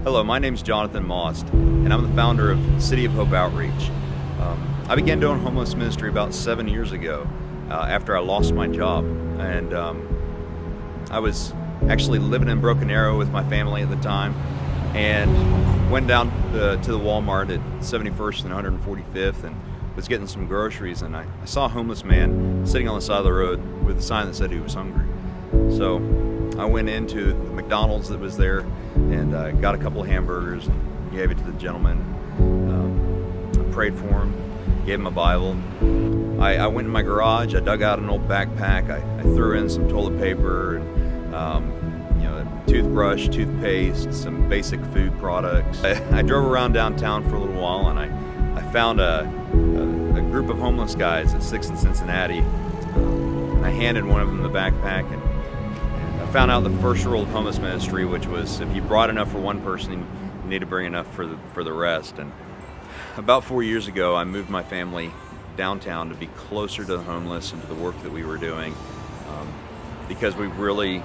Hello, my name is Jonathan Most, and I'm the founder of City of Hope Outreach. I began doing homeless ministry about 7 years ago after I lost my job, and I was actually living in Broken Arrow with my family at the time, and went down to the Walmart at 71st and 145th and was getting some groceries, and I saw a homeless man sitting on the side of the road with a sign that said he was hungry. So I went into the McDonald's that was there and got a couple of hamburgers and gave it to the gentleman. I prayed for him, gave him a Bible. I went in my garage, I dug out an old backpack, I threw in some toilet paper and a toothbrush, toothpaste, some basic food products. I drove around downtown for a little while, and I found a group of homeless guys at 6th and Cincinnati. And I handed one of them the backpack, and I found out the first rule of homeless ministry, which was if you brought enough for one person, you need to bring enough for the rest. And about 4 years ago, I moved my family downtown to be closer to the homeless and to the work that we were doing, because we really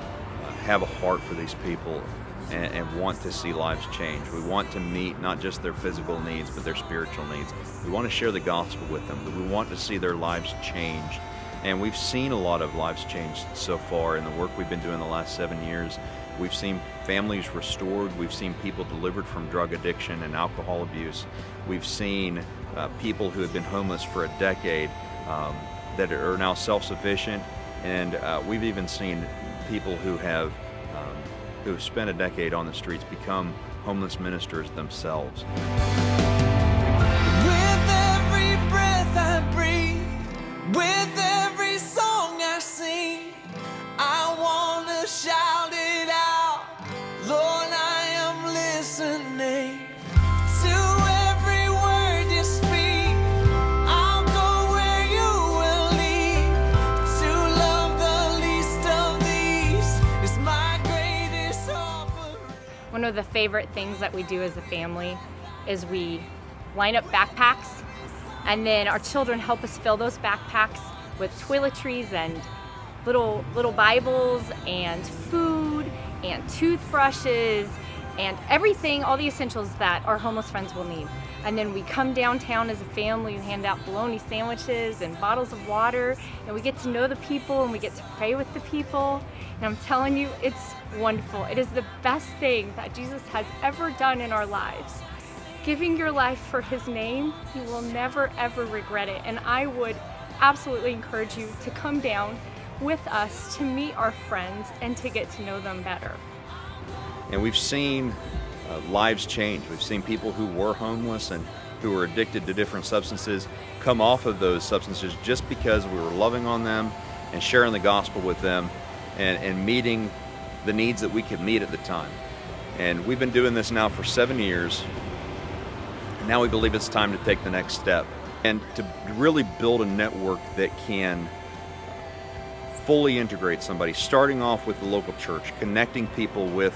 have a heart for these people and want to see lives change. We want to meet not just their physical needs, but their spiritual needs. We want to share the gospel with them. We want to see their lives change. And we've seen a lot of lives changed so far in the work we've been doing the last 7 years. We've seen families restored. We've seen people delivered from drug addiction and alcohol abuse. We've seen people who have been homeless for a decade that are now self-sufficient. And we've even seen people who have spent a decade on the streets become homeless ministers themselves. With every breath I breathe, with every song I sing, I want to shout it out, Lord, I am listening to every word you speak. I'll go where you will lead. To love the least of these is my greatest offering. One of the favorite things that we do as a family is we line up backpacks, and then our children help us fill those backpacks with toiletries and little Bibles and food and toothbrushes and everything, all the essentials that our homeless friends will need. And then we come downtown as a family and hand out bologna sandwiches and bottles of water, and we get to know the people and we get to pray with the people. And I'm telling you, it's wonderful. It is the best thing that Jesus has ever done in our lives. Giving your life for His name, you will never ever regret it. And I would absolutely encourage you to come down with us to meet our friends and to get to know them better. And we've seen lives change. We've seen people who were homeless and who were addicted to different substances come off of those substances just because we were loving on them and sharing the gospel with them and meeting the needs that we could meet at the time. And we've been doing this now for 7 years. And now we believe it's time to take the next step and to really build a network that can fully integrate somebody, starting off with the local church, connecting people with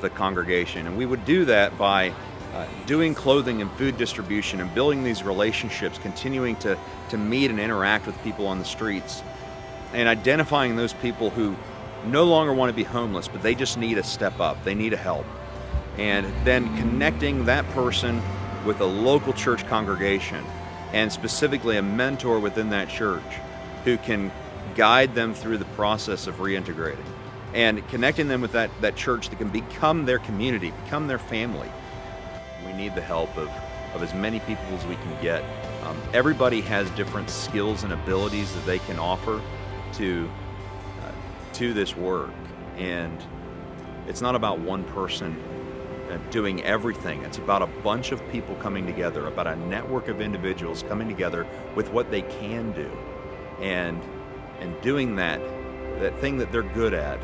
a congregation. And we would do that by doing clothing and food distribution and building these relationships, continuing to meet and interact with people on the streets, and identifying those people who no longer want to be homeless, but they just need a step up, they need a help. And then connecting that person with a local church congregation, and specifically a mentor within that church who can guide them through the process of reintegrating, and connecting them with that church that can become their community, become their family. We need the help of as many people as we can get. Everybody has different skills and abilities that they can offer to this work, and it's not about one person doing everything. It's about a bunch of people coming together, about a network of individuals coming together with what they can do, and doing that thing that they're good at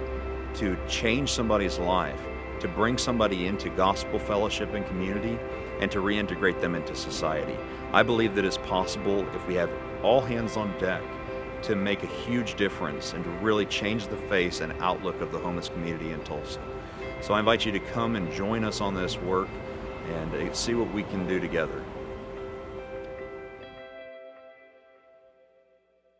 to change somebody's life, to bring somebody into gospel fellowship and community, and to reintegrate them into society. I believe that it's possible if we have all hands on deck to make a huge difference and to really change the face and outlook of the homeless community in Tulsa. So I invite you to come and join us on this work and see what we can do together.